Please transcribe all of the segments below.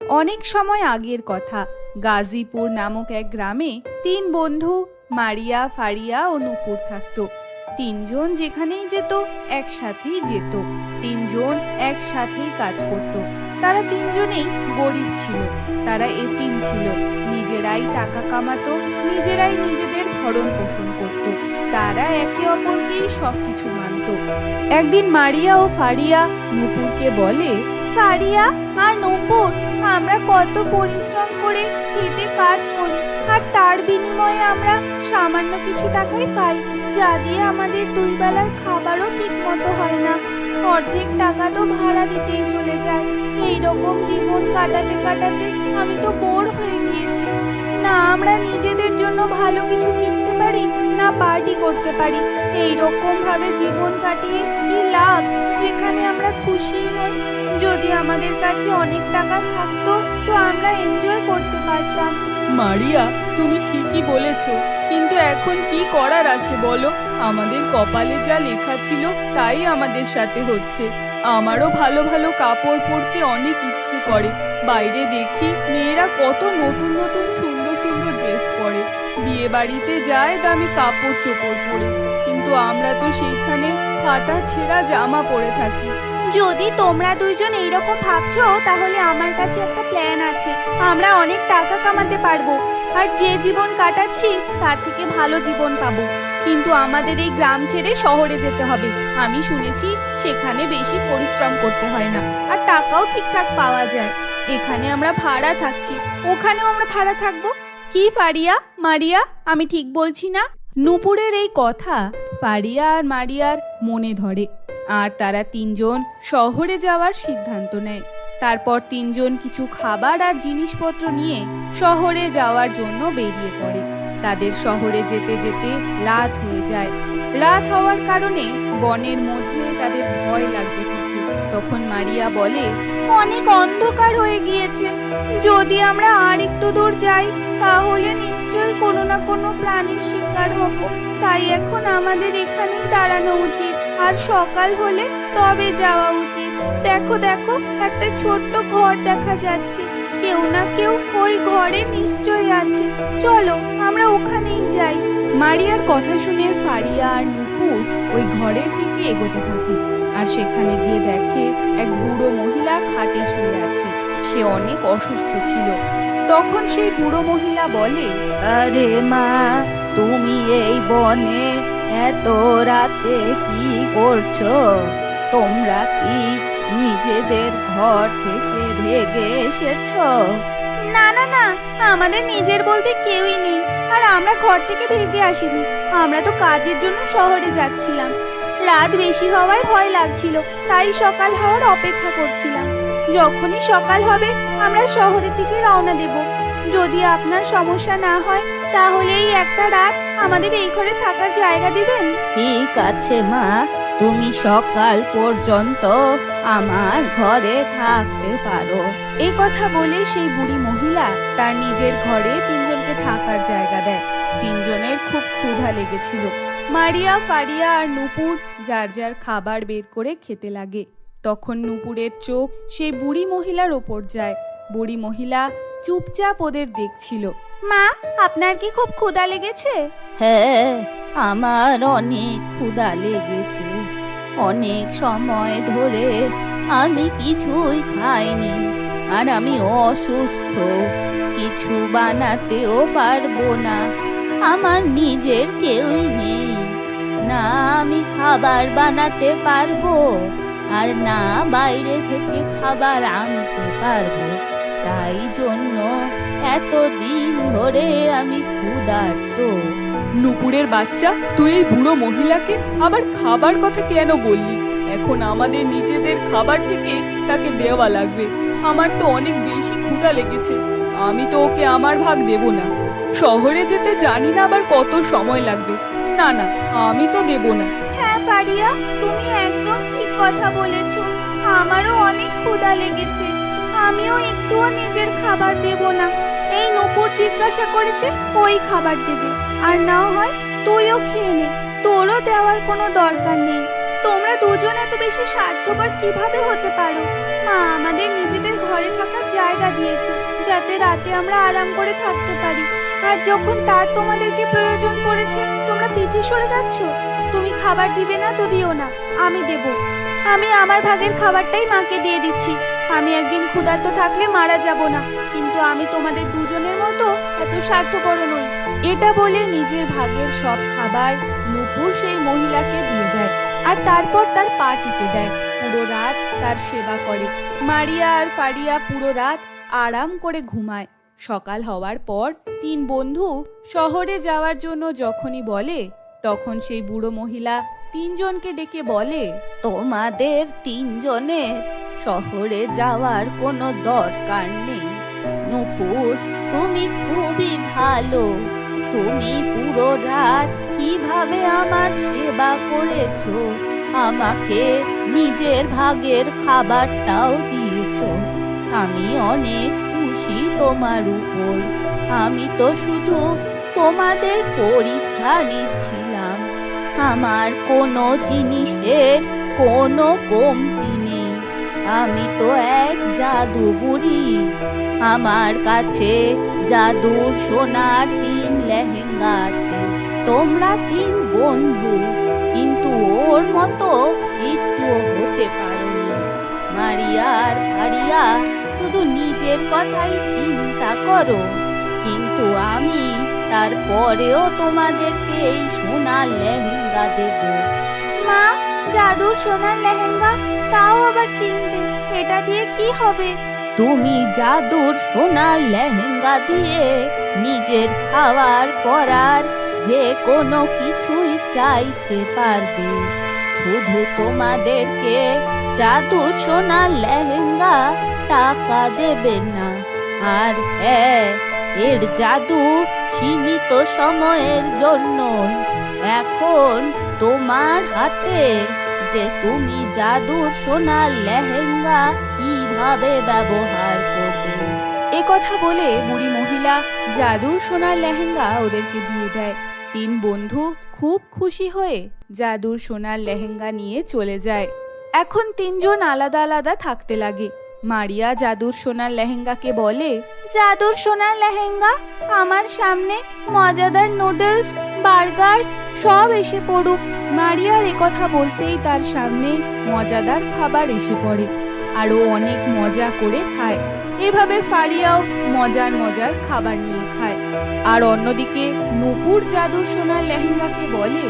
অনেক সময় আগের কথা। গাজীপুর নামক এক গ্রামে তিন বন্ধু মারিয়া, ফারিয়া ও নূপুর থাকতো। তিনজন যেখানেই যেত একসাথেই যেত, তিনজন একসাথেই কাজ করত। তারা তিনজনেই গরিব ছিল, তারা এতিম ছিল, নিজেরাই টাকা কামাতো, নিজেরাই নিজেদের ভরণ পোষণ করত। তারা একে অপরকেই সবকিছু মানত। একদিন মারিয়া ও ফারিয়া নূপুরকে বলে, ফারিয়া আর নূপুর, আমরা কত পরিশ্রম করে খেটে কাজ করি, আর তার বিনিময়ে আমরা সামান্য কিছু টাকাই পাই, যা দিয়ে আমাদের দুই বেলার খাবারও ঠিক মতো হয় না। অর্ধেক টাকা তো ভাড়া দিতেই চলে যায়। এইরকম জীবন কাটাতে কাটাতে আমি তো বোর হয়ে গিয়েছি। না আমরা নিজেদের জন্য ভালো কিছু কিনতে পারি, না পার্টি করতে পারি। এইরকম ভাবে জীবন কাটিয়ে কি লাভ, যেখানে আমরা খুশি নই। যদি আমাদের কাছে অনেক টাকা থাকতো তো আমরা এনজয় করতে পারতাম। মারিয়া, তুমি ঠিকই বলেছো, কিন্তু এখন কি করার আছে বলো? আমাদের কপালে যা লেখা ছিল তাই আমাদের সাথে হচ্ছে। আমারও ভালো ভালো কাপড় পরতে অনেক ইচ্ছে করে। বাইরে দেখি মেয়েরা কত নতুন নতুন সুন্দর সুন্দর ড্রেস পরে, বিয়ে বাড়িতে যায় দামি কাপড় চোপড় পরে, কিন্তু আমরা তো সেইখানে ফাটা ছেঁড়া জামা পরে থাকি। যদি তোমরা দুইজন এইরকম ভাবছো, তাহলে আমার কাছে একটা প্ল্যান আছে। আমরা অনেক টাকা কামাতে পারবো, আর যে জীবন কাটাচ্ছি তার থেকে ভালো জীবন পাবো। কিন্তু আমাদের এই গ্রাম ছেড়ে শহরে যেতে হবে। আমি শুনেছি সেখানে বেশি পরিশ্রম করতে হয় না, আর টাকাও ঠিকঠাক পাওয়া যায়। এখানে আমরা ভাড়া থাকছি, ওখানেও আমরা ভাড়া থাকবো। কি ফারিয়া, মারিয়া, আমি ঠিক বলছি না? নূপুরের এই কথা ফারিয়া আর মারিয়ার মনে ধরে, আর তারা তিনজন শহরে যাওয়ার সিদ্ধান্ত নেয়। তারপর তিনজন কিছু খাবার আর জিনিসপত্র নিয়ে শহরে যাওয়ার জন্য বেরিয়ে পড়ে। তাদের শহরে যেতে যেতে রাত হয়ে যায়। রাত হওয়ার কারণে বনের মধ্যে তাদের ভয় লাগতে থাকে। তখন মারিয়া বলে, অনেক অন্ধকার হয়ে গিয়েছে, যদি আমরা আর একটু দূর যাই তাহলে নিশ্চয়ই কোনো না কোনো প্রাণীর শিকার হব। তাই এখন আমাদের এখানেই দাঁড়ানো উচিত, আর সকাল হলে তবে যাওয়া উচিত। দেখো দেখো, একটা ছোট্ট ঘর দেখা যাচ্ছে, কেউ না কেউ ওই ঘরে নিশ্চয়ই আছে। চলো আমরা ওখানেই যাই। মারিয়ার কথা শুনে ফারিয়া আর নূপুর ওই ঘরের দিকে এগোতে থাকে, আর সেখানে গিয়ে দেখে এক বুড়ো মহিলা খাটে শুয়ে আছে। সে অনেক অসুস্থ ছিল। তখন সেই বুড়ো মহিলা বলে, আরে মা, তুমি এই বনে এত রাতে কি করছো? তোমরা কি নিজেদের ঘর থেকে ভেগে এসেছো? না না না, আমাদের নিজের বলতে কেউই নেই, আর আমরা ঘর থেকে ভেগে আসিনি। আমরা তো কাজের জন্য শহরে যাচ্ছিলাম। রাত বেশি হওয়ায় ভয় লাগছিল, তাই সকাল হওয়ার অপেক্ষা করছিলাম। যখনই সকাল হবে আমরা শহরের দিকে রওনা দেব। যদি আপনার সমস্যা না হয় তাহলে এই একটা রাত আমাদের এই ঘরে থাকার জায়গা দিবেন। ঠিক আছে মা, তুমি সকাল পর্যন্ত আমার ঘরে থাকতে পারো। এই কথা বলে সেই বুড়ি মহিলা তার নিজের ঘরে তিনজনকে থাকার জায়গা দেয়। তিনজনের খুব ক্ষুধা লেগেছিল। মারিয়া, ফারিয়া আর নূপুর যার যার খাবার বের করে খেতে লাগে। তখন নূপুরের চোখ সেই বুড়ি মহিলার ওপর যায়। বুড়ি মহিলা চুপচাপ ওদের দেখছিল। মা, আপনার কি খুব ক্ষুধা লেগেছে? হ্যাঁ, আমার অনেক ক্ষুধা লেগেছে। অনেক সময় ধরে আমি কিছুই খাইনি, আর আমি অসুস্থ, কিছু বানাতেও পারবো না। আমার নিজের কেউই নেই, না আমি খাবার বানাতে পারবো, আর না বাইরে থেকে খাবার আনতে পারবো। তাই জন্য এতদিন ধরে আমি ক্ষুধার্ত। নূপুরের বাচ্চা, তুই এই বুড়ো মহিলাকে আবার খাবার কথা কেন বললি? এখন আমাদের নিজেদের খাবার থেকে তাকে দেওয়া লাগবে। আমার তো অনেক বেশি ক্ষুধা লেগেছে, আমি তো ওকে আমার ভাগ দেব না। শহরে যেতে জানি না আবার কত সময় লাগবে। না না, আমি তো দেব না। হ্যাঁ ফারিয়া, তুমি একদম ঠিক কথা বলেছো। আমারও অনেক ক্ষুধা লেগেছে, আমিও একটুও নিজের খাবার দেব না। এই নূপুর জিজ্ঞাসা করেছে, ওই খাবার দেবে, আর না হয় তুইও খেয়ে নে, তোরও দেওয়ার কোনো দরকার নেই। তোমরা দুজন এত বেশি স্বার্থপর কিভাবে হতে পারো? আমাদের নিজেদের ঘরে থাকার জায়গা দিয়েছে, যাতে রাতে আমরা আরাম করে থাকতে পারি। আর যখন তার তোমাদেরকে প্রয়োজন পড়েছে তোমরা পিছে সরে যাচ্ছ। তুমি খাবার দিবে না তো দিও না, আমি দেব। আমি আমার ভাগের খাবারটাই মাকে দিয়ে দিচ্ছি। আমি একদিন ক্ষুধার্ত থাকলে মারা যাব না, কিন্তু আমি তোমাদের দুজনের মতো এত স্বার্থপর নই। এটা বলে নিজের ভাগের সব খাবার নূপুর সেই মহিলাকে দিয়ে দেয় আর তারপর তার পা টিপে দেয়। পুরো রাত তার সেবা করে। মারিয়া আর ফারিয়া পুরো রাত আরাম করে ঘুমায়। সকাল হওয়ার পর তিন বন্ধু শহরে যাওয়ার জন্য যখনই বলে, তখন সেই বুড়ো মহিলা তিনজনকে ডেকে বলে, তোমাদের তিনজনের শহরে যাওয়ার কোনো দরকার নেই। নূপুর, তুমি খুবই ভালো। তুমি পুরো রাত কিভাবে আমার সেবা করেছো, আমাকে নিজের ভাগের খাবারটাও দিয়েছো। আমি অনেক খুশি তোমার উপর। আমি তো শুধু তোমাদের পরীক্ষা নিচ্ছিলাম। আমার কোনো জিনিসের কোনো কমতি নেই। আমি তো এক জাদু বুড়ি। আমার কাছে জাদুর সোনার 3 লেহেঙ্গা আছে। তোমরা 3 বন্ধু, কিন্তু ওর মতো একটুও হতে পারোনি। মারিয়া আর ফারিয়া শুধু নিজের কথাই চিন্তা করো, কিন্তু আমি তারপরেও তোমাদেরকে এই সোনার লেহেঙ্গা দেব। মা, জাদুর সোনার লেহেঙ্গা, তাও আবার 3টে, এটা দিয়ে কি হবে? তুমি জাদুর সোনার লেহেঙ্গা দিয়ে নিজের খাওয়ার পরার যে কোনো কিছুই চাইতে পারবে। শুধু তোমাদেরকে জাদুর সোনার লেহেঙ্গা টাকা দেবে না। আর হ্যাঁ, এর জাদু সীমিত সময়ের জন্যই। এখন তোমার হাতে যে তুমি জাদুর সোনার লেহেঙ্গা কিভাবে ব্যবহার করবে। এ কথা বলে বুড়ি মহিলা জাদুর সোনার লেহেঙ্গা ওদেরকে দিয়ে দেয়। তিন বন্ধু খুব খুশি হয়ে জাদুর সোনার লেহেঙ্গা নিয়ে চলে যায়। এখন তিনজন আলাদা আলাদা থাকতে লাগে। মারিয়া জাদুর সোনার লেহেঙ্গাকে বলে, জাদুর সোনার লেহেঙ্গা, আমার সামনে মজাদার নুডলস, বার্গার্স সব এসে পড়ুক। মারিয়ার এ কথা বলতেই তার সামনে মজাদার খাবার এসে পড়ে আর ও অনেক মজা করে খায়। এভাবে ফারিয়াও মজার মজার খাবার নিয়ে খায়। আর অন্যদিকে নূপুর জাদুর সোনার লেহেঙ্গাকে বলে,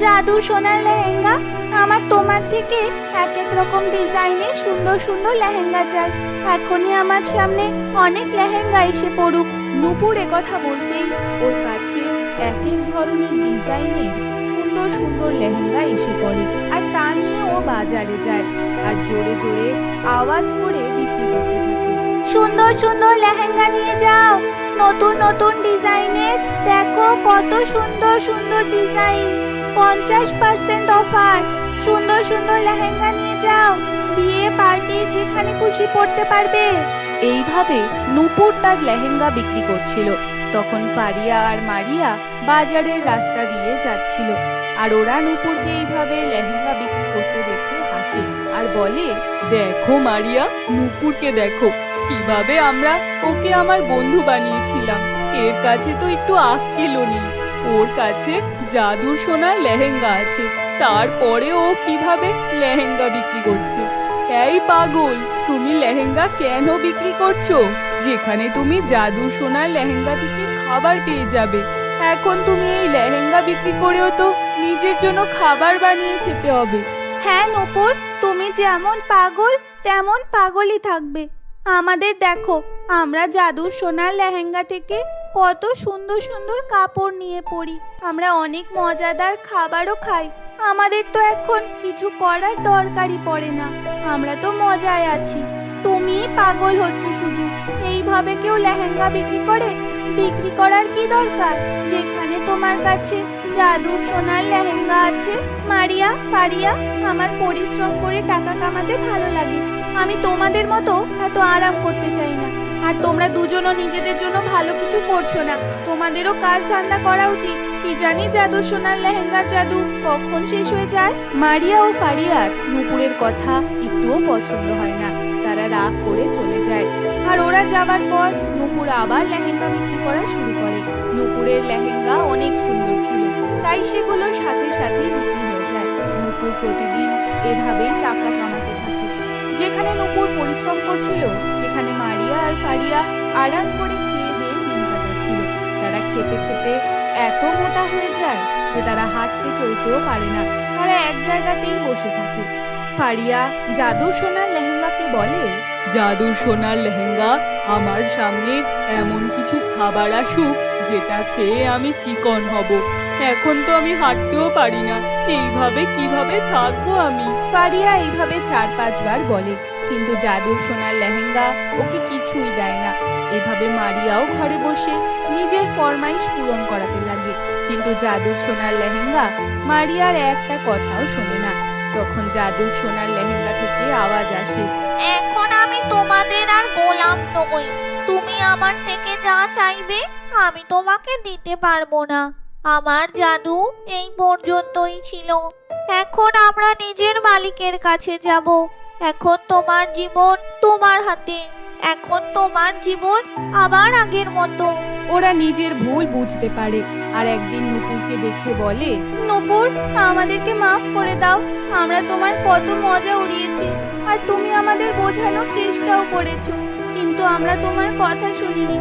জাদুর সোনার লেহেঙ্গা, আমার তোমার থেকে এক এক রকম ডিজাইনের সুন্দর সুন্দর লেহেঙ্গা চাই। এখনই আমার সামনে অনেক লেহেঙ্গা এসে পড়ুক। নূপুর এ কথা বলতেই ওর কাছে এক এক ধরনের ডিজাইনের সুন্দর সুন্দর লেহেঙ্গা এসে পড়ে। আর তা নিয়ে ও বাজারে যায় আর জোরে জোরে আওয়াজ করে বিক্রি করতে থাকে। সুন্দর সুন্দর লেহেঙ্গা নিয়ে যাও, নতুন নতুন ডিজাইনের, দেখো কত সুন্দর সুন্দর ডিজাইন, 50% অফার। সুন্দর সুন্দর লেহেঙ্গা নিয়ে যাও, বিয়ে পার্টি যেখানে খুশি পড়তে পারবে। এইভাবে নূপুর তার লেহেঙ্গা বিক্রি করছিল। তখন ফারিয়া আর মারিয়া বাজারের রাস্তা দিয়ে যাচ্ছিল আর ওরা নূপুরকে এইভাবে লেহেঙ্গা বিক্রি করতে দেখে হাসে আর বলে, দেখো মারিয়া, নূপুরকে দেখো, কিভাবে আমরা ওকে আমার বন্ধু বানিয়েছিলাম। এর কাছে তো একটু আক্কেলও নেই। ওর কাছে জাদুর সোনার লেহেঙ্গা আছে, তারপরে ও কিভাবে লেহেঙ্গা বিক্রি করছে। এই পাগল, তুমি লেহেঙ্গা কেন বিক্রি করছো, যেখানে তুমি জাদুর সোনার লেহেঙ্গা থেকে খাবার পেয়ে যাবে? এখন তুমি এই লেহেঙ্গা বিক্রি করেও তো নিজের জন্য খাবার বানিয়ে খেতে হবে। হ্যাঁ নূপুর, তুমি যেমন পাগল তেমন পাগলই থাকবে। আমাদের দেখো, আমরা জাদুর সোনার লেহেঙ্গা থেকে কত সুন্দর সুন্দর কাপড় নিয়ে পরি। আমরা অনেক মজাদার খাবারও খাই। আমাদের তো এখন কিছু করার দরকারই পড়ে না, আমরা তো মজায় আছি। তুমি পাগল হচ্ছ শুধু। এইভাবে কেউ লেহেঙ্গা বিক্রি করে? বিক্রি করার কি দরকার, যেখানে তোমার কাছে জাদুর সোনার লেহেঙ্গা আছে। মারিয়া, ফারিয়া, আমার পরিশ্রম করে টাকা কামাতে ভালো লাগে। আমি তোমাদের মতো এত আরাম করতে চাই না। আর তোমরা দুজনও নিজেদের জন্য ভালো কিছু করছো না। তোমাদেরও কাজ ধান্দা করা উচিত। কি জানি জাদুর সোনার লেহেঙ্গার জাদু কখন শেষ হয়ে যায়। মারিয়া ও ফারিয়ার নূপুরের কথা একটুও পছন্দ হয় না। তারা তারা রাগ করে চলে যায়। আর ওরা যাবার পর নূপুর আবার লেহেঙ্গা বিক্রি করা শুরু করে। নূপুরের লেহেঙ্গা অনেক সুন্দর ছিল, তাই সেগুলো সাথে সাথে বিক্রি হয়ে যায়। নূপুর প্রতিদিন এভাবেই টাকা কামাতে থাকে। যেখানে নূপুর পরিশ্রম করছিল সেখানে মারিয়া আর ফারিয়া আরাম করে খেয়ে দিয়ে দিন কাটাচ্ছিল। তারা খেতে খেতে এত মোটা হয়ে যায় যে তারা হাঁটতে চলতেও পারে না, তারা এক জায়গাতেই বসে থাকে। ফারিয়া জাদুর সোনার লেহেঙ্গাকে বলে, জাদুর সোনার লেহেঙ্গা, আমার সামনে এমন কিছু খাবার আসুক যেটা খেয়ে আমি চিকন হব। এখন তো আমি হাঁটতেও পারি না, এইভাবে কিভাবে থাকবো আমি? ফারিয়া এইভাবে 4-5 বার বলে, কিন্তু জাদুর সোনার লেহেঙ্গা ওকে কিছুই দেয় না। এভাবে মারিয়াও ঘরে বসে নিজের ফরমাইশ পূরণ করাতে লাগে, কিন্তু জাদুর সোনার লেহেঙ্গা মারিয়ার একটা কথাও শোনে না। তখন জাদুর সোনার লেহেঙ্গা থেকে আওয়াজ আসে, এখন আমি তোমাদের আর গোলাম নই। তুমি আমার থেকে যা চাইবে আমি তোমাকে দিতে পারবো না। আমার জাদু এই পর্যন্তই ছিল। এখন আমরা নিজের মালিকের কাছে যাব। এখন তোমার জীবন তোমার হাতে। এখন তোমার জীবন আবার আগের মতো। ওরা নিজের ভুল বুঝতে পারে আর একদিন নূপুরকে দেখে বলে, নূপুর, আমাদেরকে মাফ করে দাও। আমরা তোমার কত মজা উড়িয়েছি আর তুমি আমাদের বোঝানোর চেষ্টাও করেছো, কিন্তু আমরা তোমার কথা শুনিনি।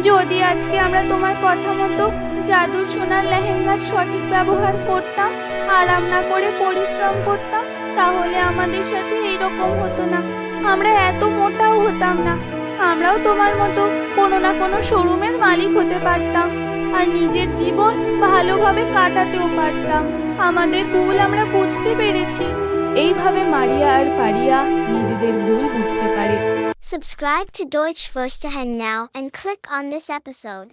যদি আজকে আমরা তোমার কথা মতো জাদুর সোনার লেহেঙ্গার সঠিক ব্যবহার করতাম, আরাম না করে পরিশ্রম করতাম, তাহলে আমাদের সাথে এইরকম হতো না। আমরা এত মোটাও হতাম না। আমরাও তোমার মতো কোনো না কোনো শোরুমের মালিক হতে পারতাম আর নিজের জীবন ভালোভাবে কাটাতেও পারতাম। আমাদের ভুল আমরা বুঝতে পেরেছি। এইভাবে মারিয়া আর ফারিয়া নিজেদের ভুল বুঝতে পারে। Subscribe to Deutsch Verstehen now and click on this episode.